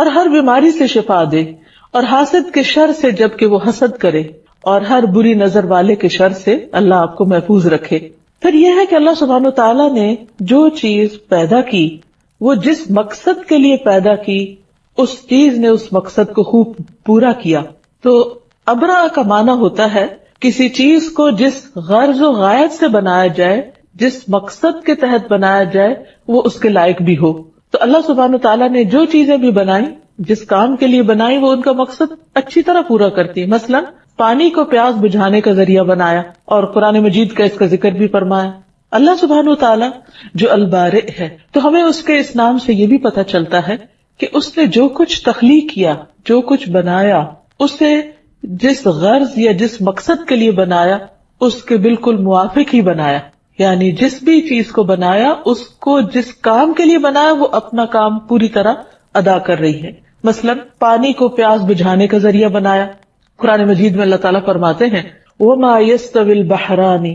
اور ہر بیماری سے شفا دے، اور حاسد کے شر سے جبکہ وہ حسد کرے، اور ہر بری نظر والے کے شر سے اللہ آپ کو محفوظ رکھے۔ پھر یہ ہے کہ اللہ سبحانہ و تعالیٰ نے جو چیز پیدا کی وہ جس مقصد کے لیے پیدا کی اس چیز نے اس مقصد کو خوب پورا کیا۔ تو ابرا کا معنی ہوتا ہے کسی چیز کو جس غرض و غایت سے بنایا جائے، جس مقصد کے تحت بنایا جائے، وہ اس کے لائق بھی ہو۔ تو اللہ سبحانہ تعالیٰ نے جو چیزیں بھی بنائی، جس کام کے لیے بنائی، وہ ان کا مقصد اچھی طرح پورا کرتی۔ مثلا پانی کو پیاس بجھانے کا ذریعہ بنایا، اور قرآن مجید کا اس کا ذکر بھی فرمایا۔ اللہ سبحانہ تعالیٰ جو البارئ ہے، تو ہمیں اس کے اس نام سے یہ بھی پتہ چلتا ہے کہ اس نے جو کچھ تخلیق کیا، جو کچھ بنایا، اسے جس غرض یا جس مقصد کے لیے بنایا اس کے بالکل موافق ہی بنایا۔ یعنی جس بھی چیز کو بنایا، اس کو جس کام کے لیے بنایا وہ اپنا کام پوری طرح ادا کر رہی ہے۔ مثلا پانی کو پیاس بجھانے کا ذریعہ بنایا۔ قرآن مجید میں اللہ تعالیٰ فرماتے ہیں وَمَا يَسْتَوِي الْبَحْرَانِ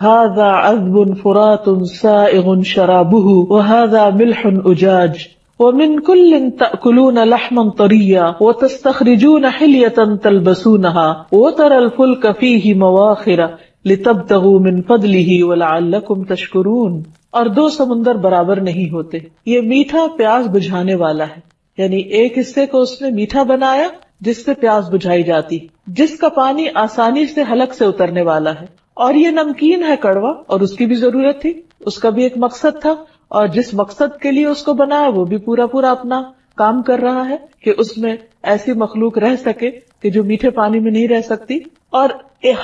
هَذَا عَذْبٌ فُرَاتٌ سَائِغٌ شَرَابُهُ وَهَذَا مِلْحٌ أُجَاجٌ وَمِن كُلٍّ تَأْكُلُونَ لَحْمًا طَرِيًّا وَتَسْتَخْرِجُونَ حِلْيَةً تَلْبَسُونَهَا وَتَرَى الْفُلْكَ فِيهِ مَوَاخِرَ لِتَبْتَغُوا مِن فَضْلِهِ وَلَعَلَّكُمْ تَشْكُرُونَ۔ اور دو سمندر برابر نہیں ہوتے، یہ میٹھا پیاس بجھانے والا ہے، یعنی ایک حصے کو اس نے میٹھا بنایا جس سے پیاس بجھائی جاتی، جس کا پانی آسانی سے حلق سے اترنے والا ہے، اور یہ نمکین ہے کڑوا، اور اس کی بھی ضرورت تھی، اس کا بھی ایک مقصد تھا، اور جس مقصد کے لیے اس کو بنایا وہ بھی پورا اپنا کام کر رہا ہے کہ اس میں ایسی مخلوق رہ سکے کہ جو میٹھے پانی میں نہیں رہ سکتی۔ اور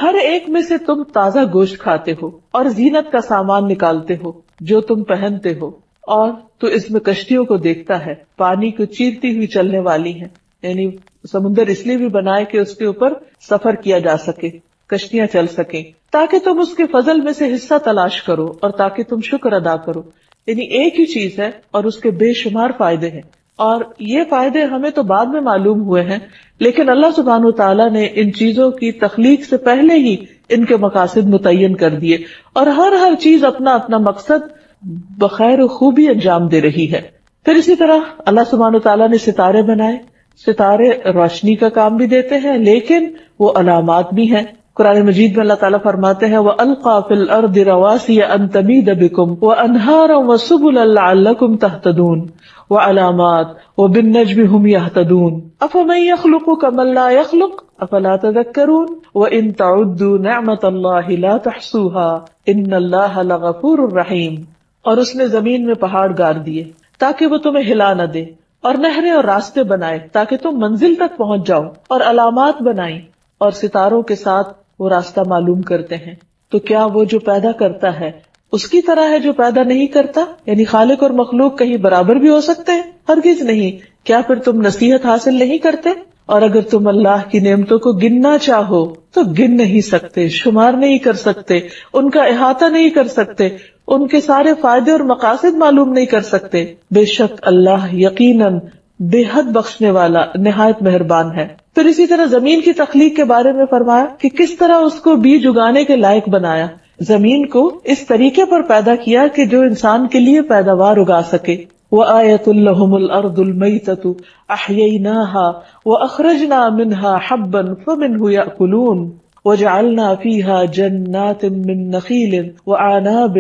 ہر ایک میں سے تم تازہ گوشت کھاتے ہو، اور زینت کا سامان نکالتے ہو جو تم پہنتے ہو، اور تو اس میں کشتیوں کو دیکھتا ہے، پانی کو چیرتی ہوئی چلنے والی ہیں، یعنی سمندر اس لیے بھی بنائے کہ اس کے اوپر سفر کیا جا سکے، کشتیاں چل سکیں، تاکہ تم اس کے فضل میں سے حصہ تلاش کرو اور تاکہ تم شکر ادا کرو۔ یعنی ایک ہی چیز ہے اور اس کے بے شمار فائدے ہیں، اور یہ فائدے ہمیں تو بعد میں معلوم ہوئے ہیں، لیکن اللہ سبحانہ وتعالیٰ نے ان چیزوں کی تخلیق سے پہلے ہی ان کے مقاصد متعین کر دیے، اور ہر چیز اپنا مقصد بخیر و خوبی انجام دے رہی ہے۔ پھر اسی طرح اللہ سبحانہ وتعالیٰ نے ستارے بنائے، ستارے روشنی کا کام بھی دیتے ہیں لیکن وہ علامات بھی ہیں۔ قرآن مجید میں اللہ تعالیٰ فرماتے ہیں وَأَلْقَى فِي الْأَرْضِ رَوَاسِيَ أَن تَمِيدَ بِكُمْ وَأَنْهَارًا وَسُبُلًا لَعَلَّكُمْ تَهْتَدُونَ وَعَلَامَاتٍ وَبِالنَّجْمِ هُمْ يَهْتَدُونَ أَفَمَن يَخْلُقُ كَمَن لَّا يَخْلُقُ أَفَلَا تَذَكَّرُونَ وَإِن تَعُدُّوا نِعْمَةَ اللَّهِ لَا تُحْصُوهَا إِنَّ اللَّهَ لَغَفُورٌ رَّحِيمٌ۔ اور اس نے زمین میں پہاڑ گاڑ دیے تاکہ وہ تمہیں ہلا نہ دے، اور نہریں اور راستے بنائے تاکہ تم منزل تک پہنچ جاؤ، اور علامات بنائی، اور ستاروں کے ساتھ وہ راستہ معلوم کرتے ہیں۔ تو کیا وہ جو پیدا کرتا ہے اس کی طرح ہے جو پیدا نہیں کرتا؟ یعنی خالق اور مخلوق کہیں برابر بھی ہو سکتے ہیں؟ ہرگز نہیں۔ کیا پھر تم نصیحت حاصل نہیں کرتے؟ اور اگر تم اللہ کی نعمتوں کو گننا چاہو تو گن نہیں سکتے، شمار نہیں کر سکتے، ان کا احاطہ نہیں کر سکتے، ان کے سارے فائدے اور مقاصد معلوم نہیں کر سکتے۔ بے شک اللہ یقیناً بے حد بخشنے والا، نہایت مہربان ہے۔ پھر اسی طرح زمین کی تخلیق کے بارے میں فرمایا کہ کس طرح اس کو بیج اگانے کے لائق بنایا، زمین کو اس طریقے پر پیدا کیا کہ جو انسان کے لیے پیداوار اگا سکے۔ وَآيَةٌ لَهُمُ الْأَرْضُ الْمَيْتَةُ أَحْيَيْنَاهَا وَأَخْرَجْنَا مِنْهَا حَبًّا فَمِنْهُ يَأْكُلُونَ وَجَعَلْنَا فِيهَا جَنَّاتٍ مِّن نَخِيلٍ وَأَعْنَابٍ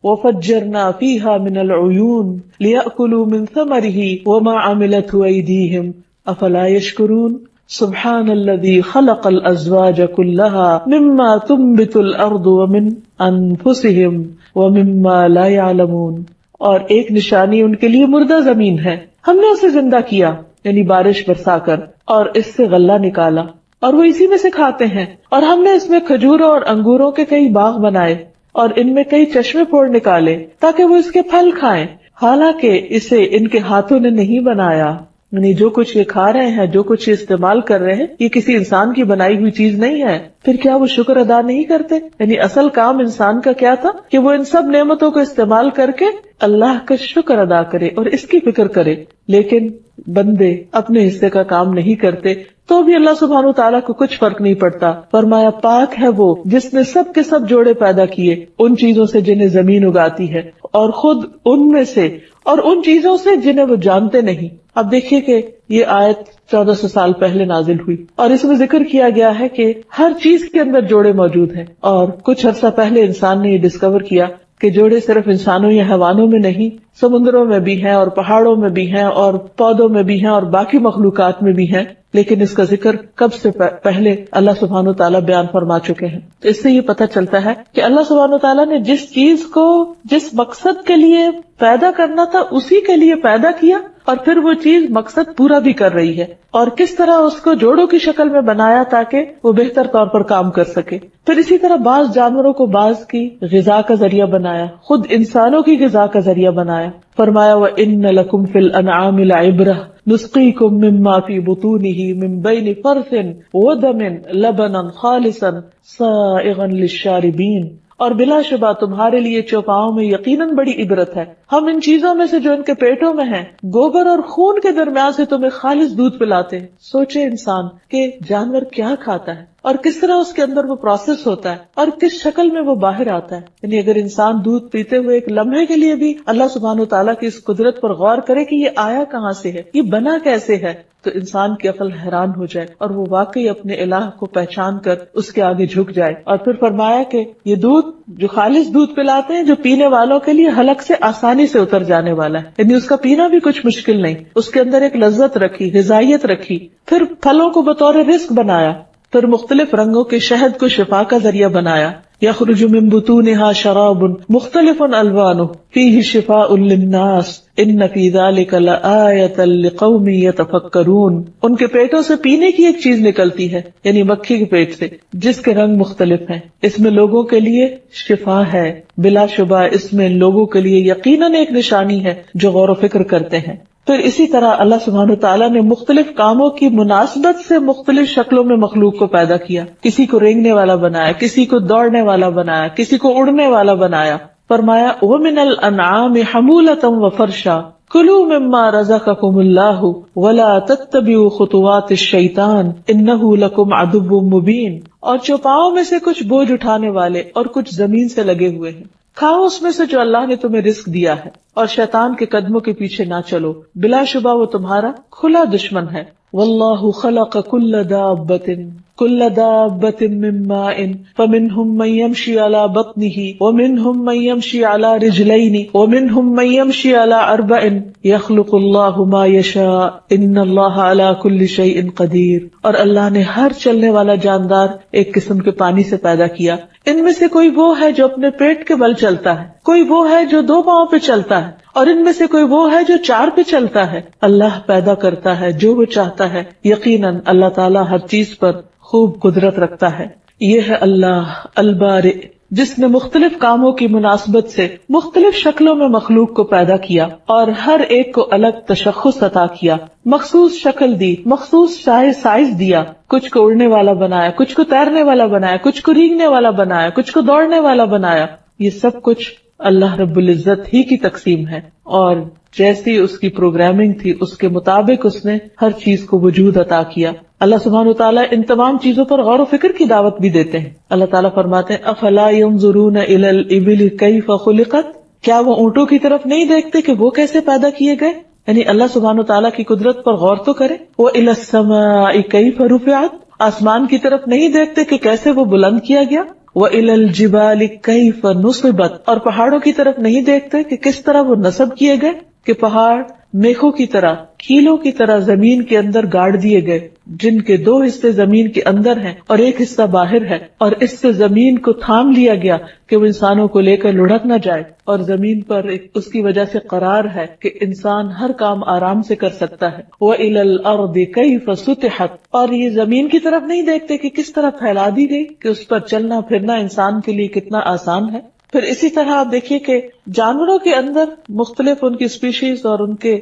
وَفَجَّرْنَا فِيهَا مِنَ الْعُيُونِ لِيَأْكُلُوا مِن ثَمَرِهِ وَمَا عَمِلَتْهُ أَيْدِيهِمْ أَفَلَا يَشْكُرُونَ سبحان الذي خلق الازواج كلها مما تنبت الارض ومن انفسهم ومما لا يعلمون۔ اور ایک نشانی ان کے لیے مردہ زمین ہے، ہم نے اسے زندہ کیا، یعنی بارش برسا کر، اور اس سے غلہ نکالا، اور وہ اسی میں سے کھاتے ہیں۔ اور ہم نے اس میں کھجوروں اور انگوروں کے کئی باغ بنائے، اور ان میں کئی چشمے پھوڑ نکالے تاکہ وہ اس کے پھل کھائیں، حالانکہ اسے ان کے ہاتھوں نے نہیں بنایا۔ یعنی جو کچھ یہ کھا رہے ہیں، جو کچھ یہ استعمال کر رہے ہیں، یہ کسی انسان کی بنائی ہوئی چیز نہیں ہے۔ پھر کیا وہ شکر ادا نہیں کرتے؟ یعنی اصل کام انسان کا کیا تھا کہ وہ ان سب نعمتوں کو استعمال کر کے اللہ کا شکر ادا کرے اور اس کی فکر کرے، لیکن بندے اپنے حصے کا کام نہیں کرتے تو بھی اللہ سبحانہ تعالیٰ کو کچھ فرق نہیں پڑتا۔ فرمایا پاک ہے وہ جس نے سب کے سب جوڑے پیدا کیے ان چیزوں سے جنہیں زمین اگاتی ہے، اور خود ان میں سے اور ان چیزوں سے جنہیں وہ جانتے نہیں. اب دیکھیے کہ یہ آیت 1400 سال پہلے نازل ہوئی اور اس میں ذکر کیا گیا ہے کہ ہر چیز کے اندر جوڑے موجود ہیں. اور کچھ عرصہ پہلے انسان نے یہ ڈسکور کیا کہ جوڑے صرف انسانوں یا حیوانوں میں نہیں، سمندروں میں بھی ہیں اور پہاڑوں میں بھی ہیں اور پودوں میں بھی ہیں اور باقی مخلوقات میں بھی ہیں. لیکن اس کا ذکر کب سے پہلے اللہ سبحانہ وتعالیٰ بیان فرما چکے ہیں. تو اس سے یہ پتہ چلتا ہے کہ اللہ سبحانہ وتعالیٰ نے جس چیز کو جس مقصد کے لیے پیدا کرنا تھا اسی کے لیے پیدا کیا، اور پھر وہ چیز مقصد پورا بھی کر رہی ہے، اور کس طرح اس کو جوڑوں کی شکل میں بنایا تاکہ وہ بہتر طور پر کام کر سکے. پھر اسی طرح بعض جانوروں کو بعض کی غذا کا ذریعہ بنایا، خود انسانوں کی غذا کا ذریعہ بنایا. فرمایا وَإِنَّ لَكُمْ فِي الْأَنْعَامِ لَعِبْرَةً نُسْقِيكُم مِّمَّا فِي بُطُونِهِ مِن بَيْنِ فَرْثٍ وَدَمٍ لَبَنًا خَالِصًا سَائِغًا لِلشَّارِبِينَ. اور بلا شبہ تمہارے لیے چوپاؤں میں یقیناً بڑی عبرت ہے. ہم ان چیزوں میں سے جو ان کے پیٹوں میں ہیں، گوبر اور خون کے درمیان سے تمہیں خالص دودھ پلاتے ہیں. سوچے انسان کہ جانور کیا کھاتا ہے اور کس طرح اس کے اندر وہ پروسیس ہوتا ہے اور کس شکل میں وہ باہر آتا ہے. یعنی اگر انسان دودھ پیتے ہوئے ایک لمحے کے لیے بھی اللہ سبحانہ وتعالیٰ کی اس قدرت پر غور کرے کہ یہ آیا کہاں سے ہے، یہ بنا کیسے ہے، تو انسان کی عقل حیران ہو جائے اور وہ واقعی اپنے الہ کو پہچان کر اس کے آگے جھک جائے. اور پھر فرمایا کہ یہ دودھ جو خالص دودھ پلاتے ہیں، جو پینے والوں کے لیے حلق سے آسانی سے اتر جانے والا ہے، یعنی اس کا پینا بھی کچھ مشکل نہیں. اس کے اندر ایک لذت رکھی، غذائیت رکھی. پھر پھلوں کو بطور رزق بنایا. پھر مختلف رنگوں کے شہد کو شفا کا ذریعہ بنایا. یخرج من بطونها شراب مختلف الوانه فيه شفاء للناس ان فی ذلک لآیۃ لقوم یتفکرون. ان کے پیٹوں سے پینے کی ایک چیز نکلتی ہے، یعنی مکھی کے پیٹ سے، جس کے رنگ مختلف ہیں. اس میں لوگوں کے لیے شفا ہے. بلا شبہ اس میں لوگوں کے لیے یقیناً ایک نشانی ہے جو غور و فکر کرتے ہیں. پھر اسی طرح اللہ سبحانہ تعالیٰ نے مختلف کاموں کی مناسبت سے مختلف شکلوں میں مخلوق کو پیدا کیا. کسی کو رینگنے والا بنایا، کسی کو دوڑنے والا بنایا، کسی کو اڑنے والا بنایا. فرمایا وَمِنَ الْأَنْعَامِ حَمُولَةً وَفَرْشًا كُلُوا مِمَّا رَزَقَكُمُ اللَّهُ وَلَا تَتَّبِعُوا خُطُوَاتِ الشَّيْطَانِ إِنَّهُ لَكُمْ عَدُوٌّ مُبِينٌ. اور چوپاؤں میں سے کچھ بوجھ اٹھانے والے اور کچھ زمین سے لگے ہوئے ہیں. کھاؤ اس میں سے جو اللہ نے تمہیں رزق دیا ہے، اور شیطان کے قدموں کے پیچھے نہ چلو، بلا شبہ وہ تمہارا کھلا دشمن ہے. واللہ خلق كل دابة من ماء فمنهم من يمشي على بطنه ومنهم من يمشي على رجلين ومنهم من يمشي على أربع يخلق الله ما يشاء إن الله على كل شيء قدير. اور اللہ نے ہر چلنے والا جاندار ایک قسم کے پانی سے پیدا کیا. ان میں سے کوئی وہ ہے جو اپنے پیٹ کے بل چلتا ہے، کوئی وہ ہے جو 2 پاؤں پہ چلتا ہے، اور ان میں سے کوئی وہ ہے جو 4 پہ چلتا ہے. اللہ پیدا کرتا ہے جو وہ چاہتا ہے. یقیناً اللہ تعالیٰ ہر چیز پر خوب قدرت رکھتا ہے. یہ ہے اللہ البارئ، جس نے مختلف کاموں کی مناسبت سے مختلف شکلوں میں مخلوق کو پیدا کیا اور ہر ایک کو الگ تشخص عطا کیا، مخصوص شکل دی، مخصوص سائز دیا. کچھ کو اڑنے والا بنایا، کچھ کو تیرنے والا بنایا، کچھ کو رینگنے والا بنایا، کچھ کو دوڑنے والا بنایا. یہ سب کچھ اللہ رب العزت ہی کی تقسیم ہے، اور جیسی اس کی پروگرامنگ تھی اس کے مطابق اس نے ہر چیز کو وجود عطا کیا. اللہ سبحانہ وتعالیٰ ان تمام چیزوں پر غور و فکر کی دعوت بھی دیتے ہیں. اللہ تعالیٰ فرماتے ہیں افلا ينظرون الى الابل كيف خلقت. کیا وہ اونٹوں کی طرف نہیں دیکھتے کہ وہ کیسے پیدا کیے گئے؟ یعنی اللہ سبحانہ وتعالیٰ کی قدرت پر غور تو کرے. وَإِلَى السَّمَاءِ كَيْفَ رُفِعَتْ. آسمان کی طرف نہیں دیکھتے کہ کیسے وہ بلند کیا گیا. وَإِلَى الْجِبَالِ كَيْفَ نُصِبَتْ. اور پہاڑوں کی طرف نہیں دیکھتے کہ کس طرح وہ نصب کیے گئے، کہ پہاڑ میخوں کی طرح، کیلوں کی طرح زمین کے اندر گاڑ دیے گئے، جن کے 2 حصے زمین کے اندر ہیں اور ایک حصہ باہر ہے، اور اس سے زمین کو تھام لیا گیا کہ وہ انسانوں کو لے کر لڑک نہ جائے، اور زمین پر اس کی وجہ سے قرار ہے کہ انسان ہر کام آرام سے کر سکتا ہے. وَإِلَى الْأَرْضِ كَيْفَ سُطِحَتْ. اور یہ زمین کی طرف نہیں دیکھتے کہ کس طرح پھیلا دی گئی، کہ اس پر چلنا پھرنا انسان کے لیے کتنا آسان ہے. پھر اسی طرح آپ دیکھیے کہ جانوروں کے اندر مختلف ان کی اسپیشیز اور ان کے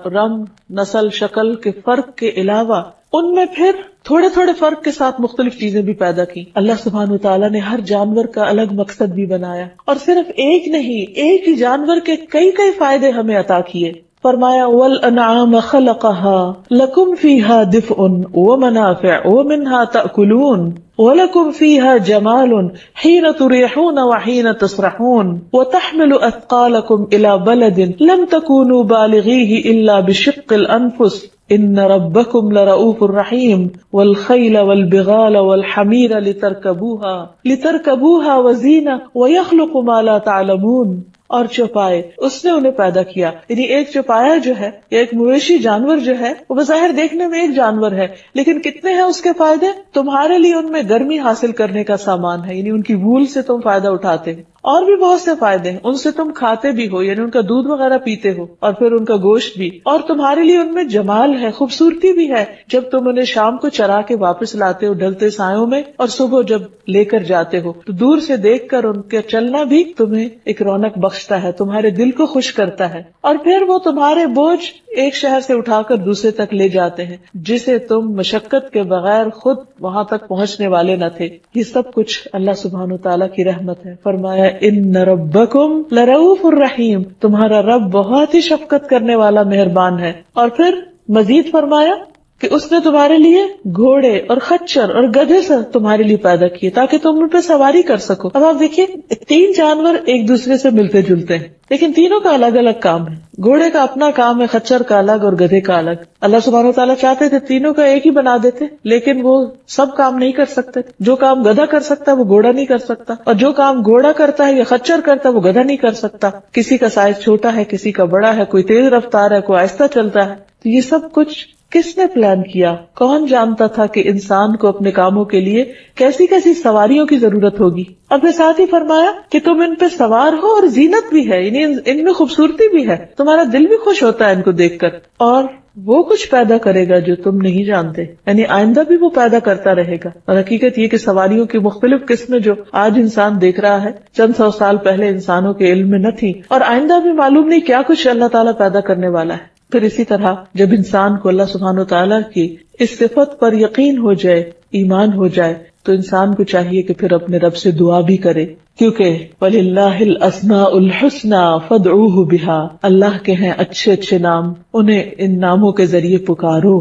رنگ، نسل، شکل کے فرق کے علاوہ ان میں پھر تھوڑے تھوڑے فرق کے ساتھ مختلف چیزیں بھی پیدا کی. اللہ سبحانہ وتعالیٰ نے ہر جانور کا الگ مقصد بھی بنایا، اور صرف ایک نہیں، ایک ہی جانور کے کئی فائدے ہمیں عطا کیے. فرمایا والانعام خلقها لکم فیہا دفء ومنافع ومنہا تأکلون وَلَكُمْ فِيهَا جَمَالٌ حِينَ تُرِيحُونَ وَحِينَ تَسْرَحُونَ وَتَحْمِلُ أَثْقَالَكُمْ إِلَى بَلَدٍ لَمْ تَكُونُوا بَالِغِيهِ إِلَّا بِشِقِّ الْأَنفُسِ إِنَّ رَبَّكُمْ لَرَءُوفٌ رَحِيمٌ وَالْخَيْلَ وَالْبِغَالَ وَالْحَمِيرَ لِتَرْكَبُوهَا وَزِينَةً وَيَخْلُقُ مَا لَا تَعْلَمُونَ اور چوپائے اس نے انہیں پیدا کیا، یعنی ایک چوپایا جو ہے یا ایک مویشی جانور جو ہے وہ بظاہر دیکھنے میں ایک جانور ہے، لیکن کتنے ہیں اس کے فائدے؟ تمہارے لیے ان میں گرمی حاصل کرنے کا سامان ہے، یعنی ان کی وول سے تم فائدہ اٹھاتے ہیں، اور بھی بہت سے فائدے ہیں، ان سے تم کھاتے بھی ہو، یعنی ان کا دودھ وغیرہ پیتے ہو، اور پھر ان کا گوشت بھی، اور تمہارے لیے ان میں جمال ہے، خوبصورتی بھی ہے جب تم انہیں شام کو چرا کے واپس لاتے ہو ڈھلتے سایوں میں، اور صبح جب لے کر جاتے ہو تو دور سے دیکھ کر ان کا چلنا بھی تمہیں ایک رونق بخشتا ہے، تمہارے دل کو خوش کرتا ہے، اور پھر وہ تمہارے بوجھ ایک شہر سے اٹھا کر دوسرے تک لے جاتے ہیں جسے تم مشقت کے بغیر خود وہاں تک پہنچنے والے نہ تھے۔ یہ سب کچھ اللہ سبحانہ وتعالیٰ کی رحمت ہے۔ فرمایا ان ربکم لرؤوف الرحیم، تمہارا رب بہت ہی شفقت کرنے والا مہربان ہے۔ اور پھر مزید فرمایا کہ اس نے تمہارے لیے گھوڑے اور خچر اور گدھے سے تمہارے لیے پیدا کیے تاکہ تم ان پہ سواری کر سکو۔ اب آپ دیکھیے تین جانور ایک دوسرے سے ملتے جلتے ہیں لیکن تینوں کا الگ الگ کام ہے، گھوڑے کا اپنا کام ہے، خچر کا الگ اور گدھے کا الگ۔ اللہ سبحانہ وتعالیٰ چاہتے تھے تینوں کا ایک ہی بنا دیتے، لیکن وہ سب کام نہیں کر سکتے۔ جو کام گدھا کر سکتا ہے وہ گھوڑا نہیں کر سکتا، اور جو کام گھوڑا کرتا ہے یا خچر کرتا ہے وہ گدھا نہیں کر سکتا۔ کسی کا سائز چھوٹا ہے، کسی کا بڑا ہے، کوئی تیز رفتار ہے، کوئی آہستہ چلتا ہے۔ تو یہ سب کچھ کس نے پلان کیا؟ کون جانتا تھا کہ انسان کو اپنے کاموں کے لیے کیسی کیسی سواریوں کی ضرورت ہوگی؟ اور پھر ساتھ ہی فرمایا کہ تم ان پہ سوار ہو اور زینت بھی ہے، یعنی ان میں خوبصورتی بھی ہے، تمہارا دل بھی خوش ہوتا ہے ان کو دیکھ کر، اور وہ کچھ پیدا کرے گا جو تم نہیں جانتے، یعنی آئندہ بھی وہ پیدا کرتا رہے گا۔ اور حقیقت یہ کہ سواریوں کی مختلف قسمیں جو آج انسان دیکھ رہا ہے چند سو سال پہلے انسانوں کے علم میں نہ تھی، اور آئندہ بھی معلوم نہیں کیا کچھ اللہ تعالیٰ پیدا کرنے والا ہے۔ پھر اسی طرح جب انسان کو اللہ سبحانہ وتعالیٰ کی اس صفت پر یقین ہو جائے، ایمان ہو جائے، تو انسان کو چاہیے کہ پھر اپنے رب سے دعا بھی کرے، کیونکہ وَلِلَّهِ الْأَسْمَاءُ الْحُسْنَى فَادْعُوهُ بِهَا، اللہ کے ہیں اچھے اچھے نام، انہیں ان ناموں کے ذریعے پکارو۔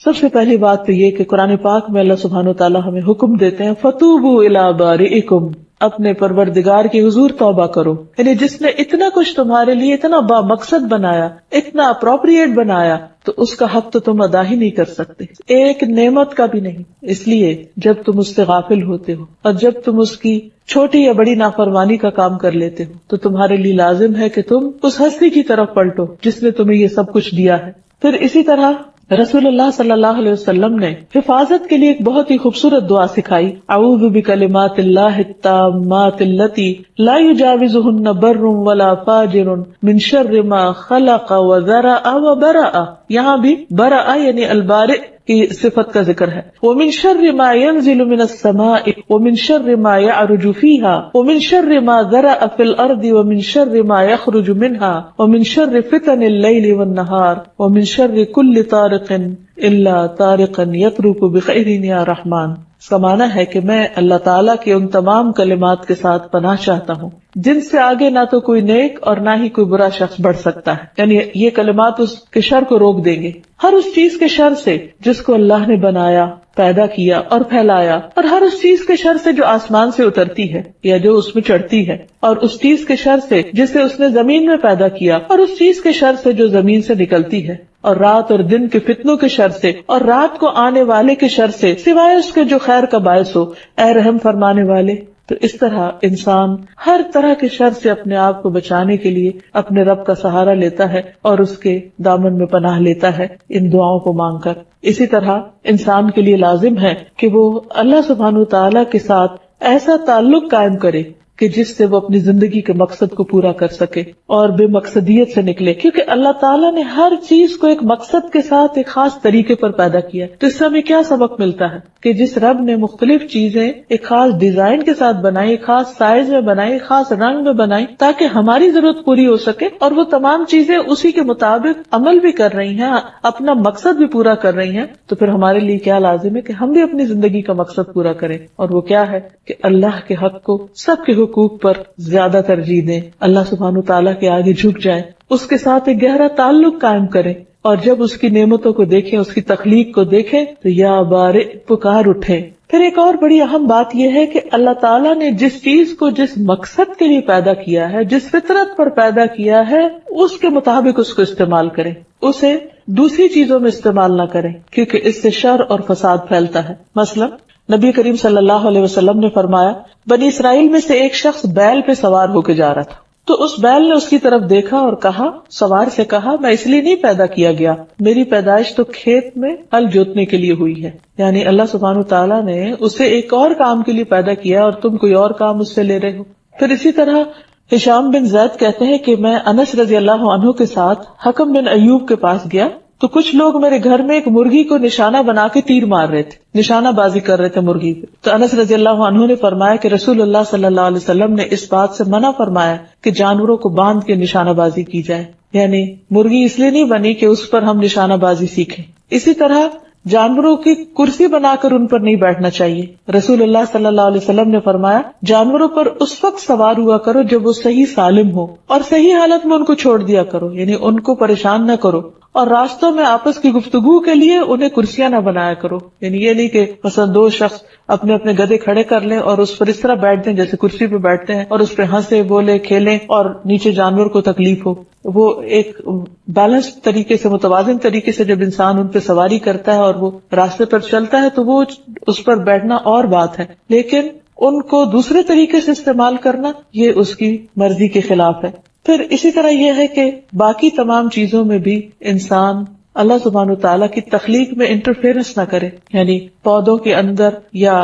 سب سے پہلی بات تو یہ کہ قرآن پاک میں اللہ سبحانہ وتعالیٰ ہمیں حکم دیتے ہیں فَتُوبُوا إِلَىٰ بَارِئِكُمْ، اپنے پروردگار کے حضور توبہ کرو، یعنی جس نے اتنا کچھ تمہارے لیے اتنا با مقصد بنایا، اتنا اپروپریٹ بنایا، تو اس کا حق تو تم ادا ہی نہیں کر سکتے، ایک نعمت کا بھی نہیں۔ اس لیے جب تم اس سے غافل ہوتے ہو اور جب تم اس کی چھوٹی یا بڑی نافرمانی کا کام کر لیتے ہو تو تمہارے لیے لازم ہے کہ تم اس ہستی کی طرف پلٹو جس نے تمہیں یہ سب کچھ دیا ہے۔ پھر اسی طرح رسول اللہ صلی اللہ علیہ وسلم نے حفاظت کے لیے ایک بہت ہی خوبصورت دعا سکھائی، اعوذ بکلمات اللہ التامات التی لا یجاوزہن بر ولا فاجر من شر ما خلق وذرأ وبرأ، یہاں بھی برأ یعنی البارئ کی صفت کا ذکر ہے، ومن شر ما ينزل من السماء ومن شر ما يعرج فيها ومن شر ما ذرأ في الارض ومن شر ما يخرج منها ومن شر فتن الليل والنهار ومن شر كل طارق الا طارقا يطرق بخير یا رحمان۔ اس کا معنی ہے کہ میں اللہ تعالیٰ کے ان تمام کلمات کے ساتھ پناہ چاہتا ہوں جن سے آگے نہ تو کوئی نیک اور نہ ہی کوئی برا شخص بڑھ سکتا ہے، یعنی یہ کلمات اس کے شر کو روک دیں گے، ہر اس چیز کے شر سے جس کو اللہ نے بنایا، پیدا کیا اور پھیلایا، اور ہر اس چیز کے شر سے جو آسمان سے اترتی ہے یا جو اس میں چڑھتی ہے، اور اس چیز کے شر سے جسے اس نے زمین میں پیدا کیا، اور اس چیز کے شر سے جو زمین سے نکلتی ہے، اور رات اور دن کے فتنوں کے شر سے اور رات کو آنے والے کے شر سے، سوائے اس کے جو خیر کا باعث ہو، اے رحم فرمانے والے۔ تو اس طرح انسان ہر طرح کے شر سے اپنے آپ کو بچانے کے لیے اپنے رب کا سہارا لیتا ہے اور اس کے دامن میں پناہ لیتا ہے ان دعاؤں کو مانگ کر۔ اسی طرح انسان کے لیے لازم ہے کہ وہ اللہ سبحانہ وتعالیٰ کے ساتھ ایسا تعلق قائم کرے کہ جس سے وہ اپنی زندگی کے مقصد کو پورا کر سکے اور بے مقصدیت سے نکلے، کیونکہ اللہ تعالیٰ نے ہر چیز کو ایک مقصد کے ساتھ ایک خاص طریقے پر پیدا کیا۔ تو اس سے ہمیں کیا سبق ملتا ہے کہ جس رب نے مختلف چیزیں ایک خاص ڈیزائن کے ساتھ بنائی، ایک خاص سائز میں بنائی، ایک خاص رنگ میں بنائی تاکہ ہماری ضرورت پوری ہو سکے، اور وہ تمام چیزیں اسی کے مطابق عمل بھی کر رہی ہیں، اپنا مقصد بھی پورا کر رہی ہیں، تو پھر ہمارے لیے کیا لازم ہے کہ ہم بھی اپنی زندگی کا مقصد پورا کریں، اور وہ کیا ہے کہ اللہ کے حق کو سب کے حقوق پر زیادہ ترجیح دیں، اللہ سبحانہ تعالیٰ کے آگے جھک جائیں، اس کے ساتھ ایک گہرا تعلق قائم کریں، اور جب اس کی نعمتوں کو دیکھیں، اس کی تخلیق کو دیکھیں تو یا بارئ پکار اٹھیں۔ پھر ایک اور بڑی اہم بات یہ ہے کہ اللہ تعالیٰ نے جس چیز کو جس مقصد کے لیے پیدا کیا ہے، جس فطرت پر پیدا کیا ہے، اس کے مطابق اس کو استعمال کریں، اسے دوسری چیزوں میں استعمال نہ کریں، کیونکہ اس سے شر اور فساد پھیلتا ہے۔ مثلا نبی کریم صلی اللہ علیہ وسلم نے فرمایا، بنی اسرائیل میں سے ایک شخص بیل پہ سوار ہو کے جا رہا تھا، تو اس بیل نے اس کی طرف دیکھا اور کہا، سوار سے کہا، میں اس لیے نہیں پیدا کیا گیا، میری پیدائش تو کھیت میں ہل جوتنے کے لیے ہوئی ہے۔ یعنی اللہ سبحانہ تعالیٰ نے اسے ایک اور کام کے لیے پیدا کیا اور تم کوئی اور کام اس سے لے رہے ہو۔ پھر اسی طرح ہشام بن زید کہتے ہیں کہ میں انس رضی اللہ عنہ کے ساتھ حکم بن ایوب کے پاس گیا تو کچھ لوگ میرے گھر میں ایک مرغی کو نشانہ بنا کے تیر مار رہے تھے، نشانہ بازی کر رہے تھے مرغی پہ۔ تو انس رضی اللہ عنہ نے فرمایا کہ رسول اللہ صلی اللہ علیہ وسلم نے اس بات سے منع فرمایا کہ جانوروں کو باندھ کے نشانہ بازی کی جائے، یعنی مرغی اس لیے نہیں بنی کہ اس پر ہم نشانہ بازی سیکھیں۔ اسی طرح جانوروں کی کرسی بنا کر ان پر نہیں بیٹھنا چاہیے۔ رسول اللہ صلی اللہ علیہ وسلم نے فرمایا، جانوروں پر اس وقت سوار ہوا کرو جب وہ صحیح سالم ہو، اور صحیح حالت میں ان کو چھوڑ دیا کرو، یعنی ان کو پریشان نہ کرو، اور راستوں میں آپس کی گفتگو کے لیے انہیں کرسیاں نہ بنایا کرو، یعنی یہ نہیں کہ مثلا دو شخص اپنے اپنے گدے کھڑے کر لیں اور اس پر اس طرح بیٹھ دیں جیسے کرسی پہ بیٹھتے ہیں، اور اس پہ ہنسے بولے کھیلیں اور نیچے جانور کو تکلیف ہو۔ وہ ایک بیلنس طریقے سے، متوازن طریقے سے جب انسان ان پہ سواری کرتا ہے اور وہ راستے پر چلتا ہے تو وہ اس پر بیٹھنا اور بات ہے، لیکن ان کو دوسرے طریقے سے استعمال کرنا یہ اس کی مرضی کے خلاف ہے۔ پھر اسی طرح یہ ہے کہ باقی تمام چیزوں میں بھی انسان اللہ سبحانہ وتعالیٰ کی تخلیق میں انٹرفیئرنس نہ کرے، یعنی پودوں کے اندر یا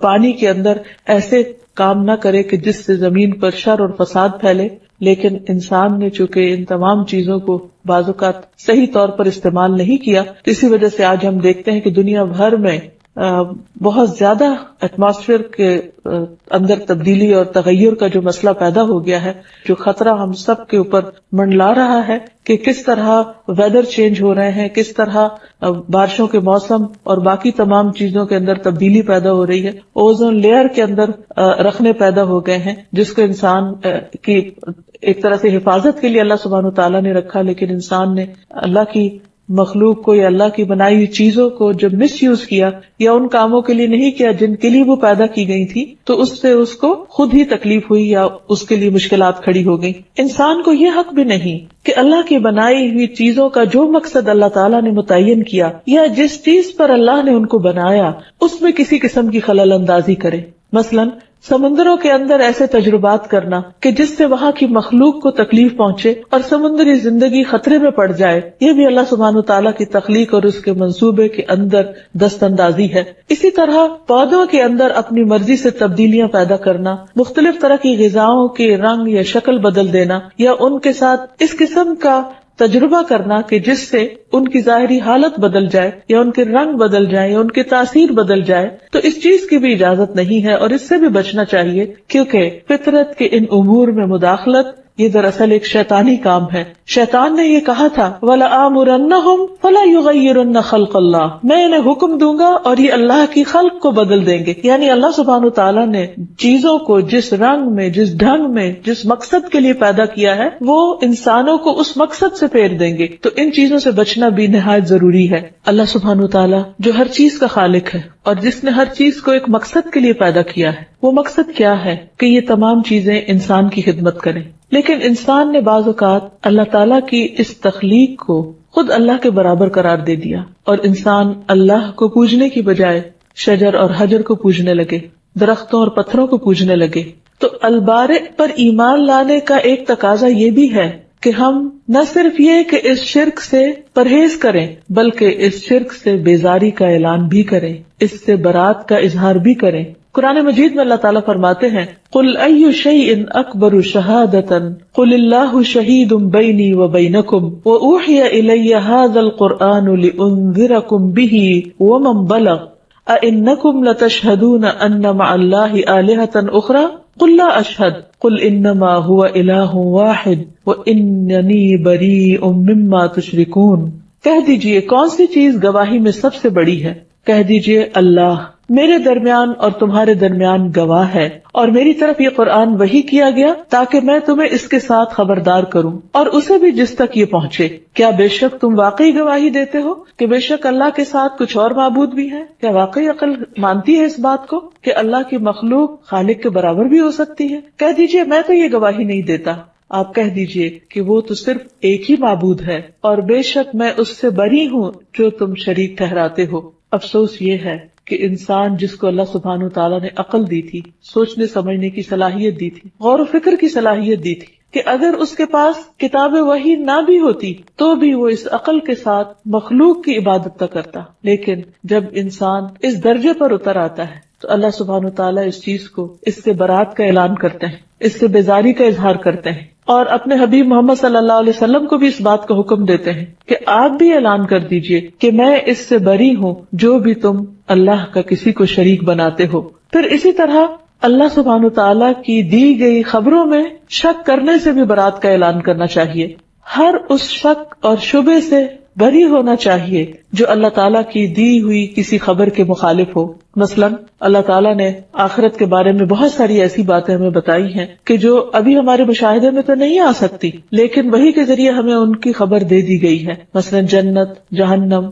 پانی کے اندر ایسے کام نہ کرے کہ جس سے زمین پر شر اور فساد پھیلے۔ لیکن انسان نے چونکہ ان تمام چیزوں کو بعض اوقات صحیح طور پر استعمال نہیں کیا، اسی وجہ سے آج ہم دیکھتے ہیں کہ دنیا بھر میں بہت زیادہ ایٹماسفیئر کے اندر تبدیلی اور تغیر کا جو مسئلہ پیدا ہو گیا ہے، جو خطرہ ہم سب کے اوپر منڈلا رہا ہے کہ کس طرح ویدر چینج ہو رہے ہیں، کس طرح بارشوں کے موسم اور باقی تمام چیزوں کے اندر تبدیلی پیدا ہو رہی ہے۔ اوزون لیئر کے اندر رکھنے پیدا ہو گئے ہیں جس کو انسان کی ایک طرح سے حفاظت کے لیے اللہ سبحانہ تعالیٰ نے رکھا، لیکن انسان نے اللہ کی مخلوق کو یا اللہ کی بنائی ہوئی چیزوں کو جب مس یوز کیا یا ان کاموں کے لیے نہیں کیا جن کے لیے وہ پیدا کی گئی تھی، تو اس سے اس کو خود ہی تکلیف ہوئی یا اس کے لیے مشکلات کھڑی ہو گئی۔ انسان کو یہ حق بھی نہیں کہ اللہ کی بنائی ہوئی چیزوں کا جو مقصد اللہ تعالیٰ نے متعین کیا یا جس چیز پر اللہ نے ان کو بنایا اس میں کسی قسم کی خلل اندازی کرے۔ مثلاً سمندروں کے اندر ایسے تجربات کرنا کہ جس سے وہاں کی مخلوق کو تکلیف پہنچے اور سمندری زندگی خطرے میں پڑ جائے، یہ بھی اللہ سبحانہ تعالیٰ کی تخلیق اور اس کے منصوبے کے اندر دست اندازی ہے۔ اسی طرح پودوں کے اندر اپنی مرضی سے تبدیلیاں پیدا کرنا، مختلف طرح کی غذاؤں کے رنگ یا شکل بدل دینا، یا ان کے ساتھ اس قسم کا تجربہ کرنا کہ جس سے ان کی ظاہری حالت بدل جائے یا ان کے رنگ بدل جائے یا ان کی تاثیر بدل جائے، تو اس چیز کی بھی اجازت نہیں ہے اور اس سے بھی بچنا چاہیے، کیونکہ فطرت کے ان امور میں مداخلت یہ دراصل ایک شیطانی کام ہے۔ شیطان نے یہ کہا تھا، وَلَآمُرَنَّهُمْ فَلَا يُغَيِّرُنَّ خَلْقَ اللَّهِ، میں انہیں حکم دوں گا اور یہ اللہ کی خلق کو بدل دیں گے۔ یعنی اللہ سبحانہ تعالیٰ نے چیزوں کو جس رنگ میں، جس ڈھنگ میں، جس مقصد کے لیے پیدا کیا ہے وہ انسانوں کو اس مقصد سے پھیر دیں گے، تو ان چیزوں سے بچنا بھی نہایت ضروری ہے۔ اللہ سبحانہ تعالیٰ جو ہر چیز کا خالق ہے اور جس نے ہر چیز کو ایک مقصد کے لیے پیدا کیا ہے، وہ مقصد کیا ہے کہ یہ تمام چیزیں انسان کی خدمت کریں۔ لیکن انسان نے بعض اوقات اللہ تعالیٰ کی اس تخلیق کو خود اللہ کے برابر قرار دے دیا، اور انسان اللہ کو پوجنے کی بجائے شجر اور حجر کو پوجنے لگے، درختوں اور پتھروں کو پوجنے لگے۔ تو البارئ پر ایمان لانے کا ایک تقاضا یہ بھی ہے کہ ہم نہ صرف یہ کہ اس شرک سے پرہیز کریں، بلکہ اس شرک سے بیزاری کا اعلان بھی کریں، اس سے برات کا اظہار بھی کریں۔ قرآن مجید میں اللہ تعالیٰ فرماتے ہیں، قُلْ أَيُّ شَيْءٍ أَكْبَرُ شَهَادَةً قُلِ اللَّهُ شَهِيدٌ بَيْنِي وَبَيْنَكُمْ وَأُوحِيَ إِلَيَّ هَذَا الْقُرْآنُ لِأُنذِرَكُمْ بِهِ وَمَنْ بَلَغَ أَإِنَّكُمْ لَتَشْهَدُونَ أَنَّ مَعَ اللَّهِ آلِهَةً أُخْرَى قُلْ لَا أَشْهَدُ قُلْ إِنَّمَا هُوَ إِلَٰهٌ وَاحِدٌ وَإِنَّنِي بَرِيءٌ مِّمَّا تُشْرِكُونَ۔ کہہ دیجئے کون سی چیز گواہی میں سب سے بڑی ہے؟ کہہ دیجئے اللہ، میرے درمیان اور تمہارے درمیان گواہ ہے، اور میری طرف یہ قرآن وحی کیا گیا تاکہ میں تمہیں اس کے ساتھ خبردار کروں اور اسے بھی جس تک یہ پہنچے۔ کیا بے شک تم واقعی گواہی دیتے ہو کہ بے شک اللہ کے ساتھ کچھ اور معبود بھی ہیں؟ کیا واقعی عقل مانتی ہے اس بات کو کہ اللہ کی مخلوق خالق کے برابر بھی ہو سکتی ہے؟ کہہ دیجئے میں تو یہ گواہی نہیں دیتا۔ آپ کہہ دیجئے کہ وہ تو صرف ایک ہی معبود ہے، اور بے شک میں اس سے بری ہوں جو تم شریک ٹھہراتے ہو۔ افسوس یہ ہے کہ انسان جس کو اللہ سبحانہ وتعالیٰ نے عقل دی تھی، سوچنے سمجھنے کی صلاحیت دی تھی، غور و فکر کی صلاحیت دی تھی، کہ اگر اس کے پاس کتاب وحی نہ بھی ہوتی تو بھی وہ اس عقل کے ساتھ مخلوق کی عبادت نہ کرتا۔ لیکن جب انسان اس درجے پر اتر آتا ہے تو اللہ سبحانہ وتعالیٰ اس چیز کو، اس سے برات کا اعلان کرتے ہیں، اس سے بیزاری کا اظہار کرتے ہیں، اور اپنے حبیب محمد صلی اللہ علیہ وسلم کو بھی اس بات کا حکم دیتے ہیں کہ آپ بھی اعلان کر دیجئے کہ میں اس سے بری ہوں جو بھی تم اللہ کا کسی کو شریک بناتے ہو۔ پھر اسی طرح اللہ سبحانہ وتعالیٰ کی دی گئی خبروں میں شک کرنے سے بھی برات کا اعلان کرنا چاہیے۔ ہر اس شک اور شبہ سے بری ہونا چاہیے جو اللہ تعالیٰ کی دی ہوئی کسی خبر کے مخالف ہو۔ مثلا اللہ تعالیٰ نے آخرت کے بارے میں بہت ساری ایسی باتیں ہمیں بتائی ہیں کہ جو ابھی ہمارے مشاہدے میں تو نہیں آ سکتی، لیکن وحی کے ذریعے ہمیں ان کی خبر دے دی گئی ہے۔ مثلا جنت، جہنم،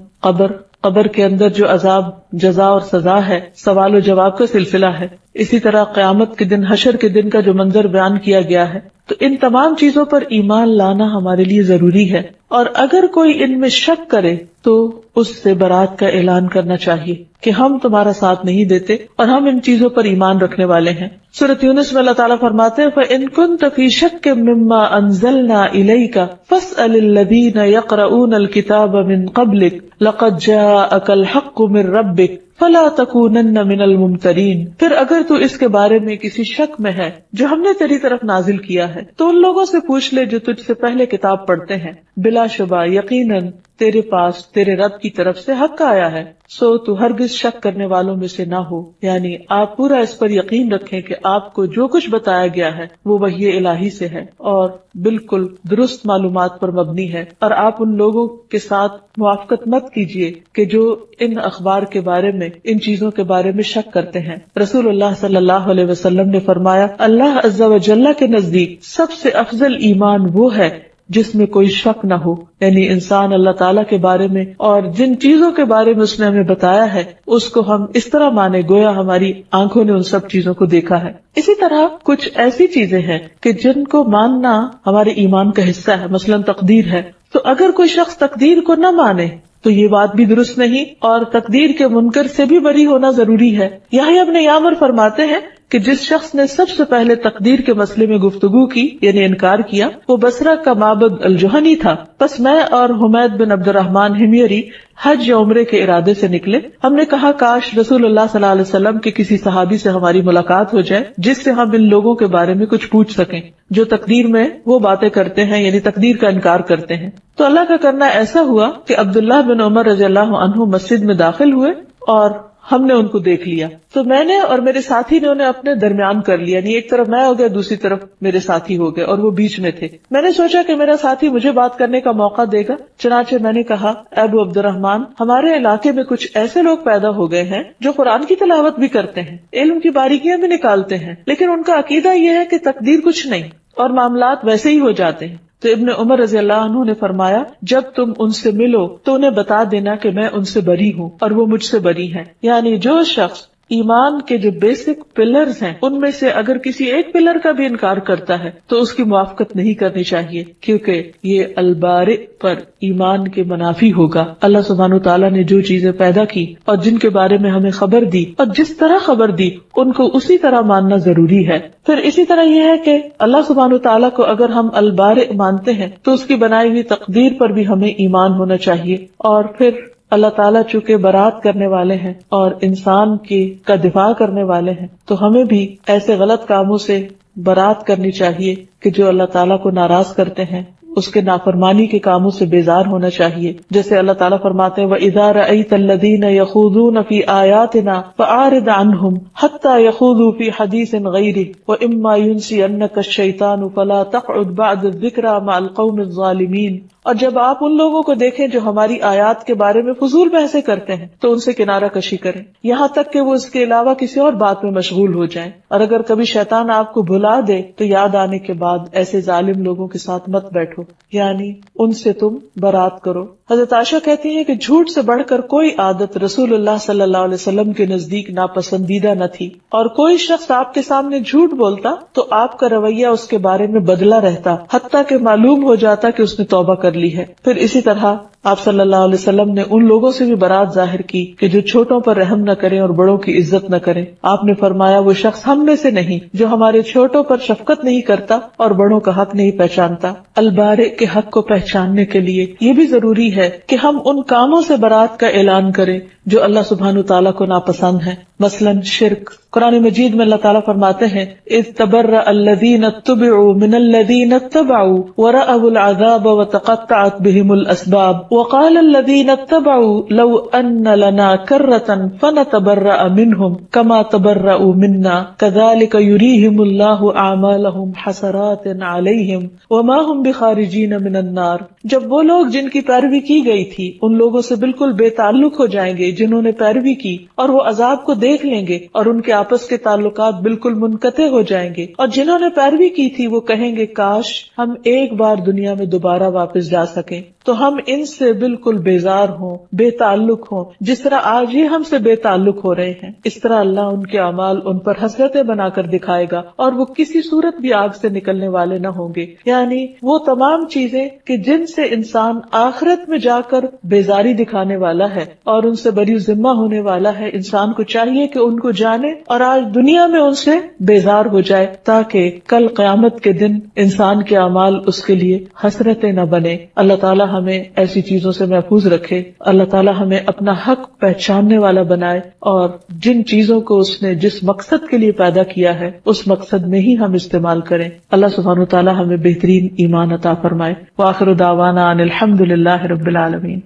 قبر کے اندر جو عذاب، جزا اور سزا ہے، سوال و جواب کا سلسلہ ہے، اسی طرح قیامت کے دن، حشر کے دن کا جو منظر بیان کیا گیا ہے۔ تو ان تمام چیزوں پر ایمان لانا ہمارے لیے ضروری ہے، اور اگر کوئی ان میں شک کرے تو اس سے برات کا اعلان کرنا چاہیے کہ ہم تمہارا ساتھ نہیں دیتے اور ہم ان چیزوں پر ایمان رکھنے والے ہیں۔ سورۃ یونس میں اللہ تعالیٰ فرماتے ہیں فَإِن كُنتَ فِي شَكٍّ مِّمَّا أَنزَلْنَا إِلَيْكَ فَاسْأَلِ الَّذِينَ يَقْرَؤُونَ الْكِتَابَ مِن قَبْلِكَ لَقَدْ جَاءَكَ الْحَقُّ مِن رَّبِّكَ فَلَا تَكُونَنَّ مِنَ الْمُمْتَرِينَ۔ پھر اگر تو اس کے بارے میں کسی شک میں ہے جو ہم نے تیری طرف نازل کیا ہے تو ان لوگوں سے پوچھ لے جو تجھ سے پہلے کتاب پڑھتے ہیں، بلا شبہ یقیناً تیرے پاس تیرے رب کی طرف سے حق آیا ہے، سو تو ہرگز شک کرنے والوں میں سے نہ ہو۔ یعنی آپ پورا اس پر یقین رکھیں کہ آپ کو جو کچھ بتایا گیا ہے وہ وحی الہی سے ہے اور بالکل درست معلومات پر مبنی ہے، اور آپ ان لوگوں کے ساتھ موافقت مت کیجیے کہ جو ان اخبار کے بارے میں، ان چیزوں کے بارے میں شک کرتے ہیں۔ رسول اللہ صلی اللہ علیہ وسلم نے فرمایا اللہ عز و جل کے نزدیک سب سے افضل ایمان وہ ہے جس میں کوئی شک نہ ہو، یعنی انسان اللہ تعالیٰ کے بارے میں اور جن چیزوں کے بارے میں اس نے ہمیں بتایا ہے اس کو ہم اس طرح مانے گویا ہماری آنکھوں نے ان سب چیزوں کو دیکھا ہے۔ اسی طرح کچھ ایسی چیزیں ہیں کہ جن کو ماننا ہمارے ایمان کا حصہ ہے، مثلا تقدیر ہے، تو اگر کوئی شخص تقدیر کو نہ مانے تو یہ بات بھی درست نہیں، اور تقدیر کے منکر سے بھی بری ہونا ضروری ہے۔ یحییٰ ابن یعمر فرماتے ہیں کہ جس شخص نے سب سے پہلے تقدیر کے مسئلے میں گفتگو کی یعنی انکار کیا وہ بصرہ کا معبد الجہنی تھا۔ بس میں اور حمید بن عبد الرحمن ہمیری حج یا عمرے کے ارادے سے نکلے۔ ہم نے کہا کاش رسول اللہ صلی اللہ علیہ وسلم کے کسی صحابی سے ہماری ملاقات ہو جائے جس سے ہم ان لوگوں کے بارے میں کچھ پوچھ سکیں جو تقدیر میں وہ باتیں کرتے ہیں، یعنی تقدیر کا انکار کرتے ہیں۔ تو اللہ کا کرنا ایسا ہوا کہ عبداللہ بن عمر رضی اللہ عنہ مسجد میں داخل ہوئے اور ہم نے ان کو دیکھ لیا، تو میں نے اور میرے ساتھی نے انہیں اپنے درمیان کر لیا، یعنی ایک طرف میں ہو گیا، دوسری طرف میرے ساتھی ہو گئے اور وہ بیچ میں تھے۔ میں نے سوچا کہ میرا ساتھی مجھے بات کرنے کا موقع دے گا، چنانچہ میں نے کہا ابو عبد الرحمن، ہمارے علاقے میں کچھ ایسے لوگ پیدا ہو گئے ہیں جو قرآن کی تلاوت بھی کرتے ہیں، علم کی باریکیاں بھی نکالتے ہیں، لیکن ان کا عقیدہ یہ ہے کہ تقدیر کچھ نہیں اور معاملات ویسے ہی ہو جاتے ہیں۔ تو ابن عمر رضی اللہ عنہ نے فرمایا جب تم ان سے ملو تو انہیں بتا دینا کہ میں ان سے بری ہوں اور وہ مجھ سے بری ہیں۔ یعنی جو شخص ایمان کے جو بیسک پلرز ہیں ان میں سے اگر کسی ایک پلر کا بھی انکار کرتا ہے تو اس کی موافقت نہیں کرنی چاہیے، کیونکہ یہ البارئ پر ایمان کے منافی ہوگا۔ اللہ سبحانہ وتعالیٰ نے جو چیزیں پیدا کی اور جن کے بارے میں ہمیں خبر دی اور جس طرح خبر دی ان کو اسی طرح ماننا ضروری ہے۔ پھر اسی طرح یہ ہے کہ اللہ سبحانہ وتعالیٰ کو اگر ہم البارئ مانتے ہیں تو اس کی بنائی ہوئی تقدیر پر بھی ہمیں ایمان ہونا چاہیے، اور پھر اللہ تعالیٰ چونکہ برات کرنے والے ہیں اور انسان کا دفاع کرنے والے ہیں تو ہمیں بھی ایسے غلط کاموں سے برات کرنی چاہیے کہ جو اللہ تعالیٰ کو ناراض کرتے ہیں، اس کے نافرمانی کے کاموں سے بیزار ہونا چاہیے۔ جیسے اللہ تعالیٰ فرماتے ہیں وَإِذَا رَأَيْتَ الَّذِينَ يَخُوضُونَ فِي آيَاتِنَا فَأَعْرِضْ عَنْهُمْ حَتَّى يَخُوضُوا فِي حَدِيثٍ غَيْرِهِ وَإِمَّا يُنْسِيَنَّكَ الشَّيْطَانُ فَلَا تَقْعُدْ بَعْدَ الذِّكْرَى مَعَ الْقَوْمِ الظَّالِمِينَ۔ اور جب آپ ان لوگوں کو دیکھیں جو ہماری آیات کے بارے میں فضول بحثیں کرتے ہیں تو ان سے کنارہ کشی کریں، یہاں تک کہ وہ اس کے علاوہ کسی اور بات میں مشغول ہو جائیں، اور اگر کبھی شیطان آپ کو بھلا دے تو یاد آنے کے بعد ایسے ظالم لوگوں کے ساتھ مت بیٹھو، یعنی ان سے تم برات کرو۔ حضرت عائشہ کہتی ہیں کہ جھوٹ سے بڑھ کر کوئی عادت رسول اللہ صلی اللہ علیہ وسلم کے نزدیک ناپسندیدہ نہ تھی، اور کوئی شخص آپ کے سامنے جھوٹ بولتا تو آپ کا رویہ اس کے بارے میں بدلا رہتا، حتیٰ کہ معلوم ہو جاتا کہ اس نے توبہ کر لی ہے۔ پھر اسی طرح آپ صلی اللہ علیہ وسلم نے ان لوگوں سے بھی برات ظاہر کی کہ جو چھوٹوں پر رحم نہ کریں اور بڑوں کی عزت نہ کریں۔ آپ نے فرمایا وہ شخص ہم میں سے نہیں جو ہمارے چھوٹوں پر شفقت نہیں کرتا اور بڑوں کا حق نہیں پہچانتا۔ البارئ کے حق کو پہچاننے کے لیے یہ بھی ضروری ہے کہ ہم ان کاموں سے برات کا اعلان کریں جو اللہ سبحانہ تعالیٰ کو ناپسند ہیں، مثلاً شرک۔ قرآن مجید میں اللہ تعالیٰ فرماتے ہیں اذ تبرأ الذین اتبعوا من الذین اتبعوا ورأوا العذاب وتقطعت بهم الاسباب وقال الذین اتبعوا لو ان لنا کرة فنتبرأ منهم كما تبرأوا منا كذلك يريهم الله اعمالهم حسرات علیہم وما هم بخارجین من النار۔ جب وہ لوگ جن کی پیروی کی گئی تھی ان لوگوں سے بالکل بے تعلق ہو جائیں گے جنہوں نے پیروی کی، اور وہ عذاب کو دیکھ لیں گے اور ان کے آپس کے تعلقات بالکل منقطع ہو جائیں گے، اور جنہوں نے پیروی کی تھی وہ کہیں گے کاش ہم ایک بار دنیا میں دوبارہ واپس جا سکیں تو ہم ان سے بالکل بیزار ہوں، بے تعلق ہوں، جس طرح آج یہ ہم سے بے تعلق ہو رہے ہیں۔ اس طرح اللہ ان کے اعمال ان پر حسرتیں بنا کر دکھائے گا اور وہ کسی صورت بھی آگ سے نکلنے والے نہ ہوں گے، یعنی وہ تمام چیزیں کہ جن سے انسان آخرت میں جا کر بیزاری دکھانے والا ہے اور ان سے بری ذمہ ہونے والا ہے، انسان کو چاہیے کہ ان کو جانے اور آج دنیا میں ان سے بیزار ہو جائے تاکہ کل قیامت کے دن انسان کے اعمال اس کے لیے حسرتیں نہ بنے۔ اللہ تعالی ہمیں ایسی چیزوں سے محفوظ رکھے، اللہ تعالی ہمیں اپنا حق پہچاننے والا بنائے، اور جن چیزوں کو اس نے جس مقصد کے لیے پیدا کیا ہے اس مقصد میں ہی ہم استعمال کریں۔ اللہ سبحانہ تعالی ہمیں بہترین ایمان عطا فرمائے۔ وآخر دعوانا ان الحمد للہ رب العالمین۔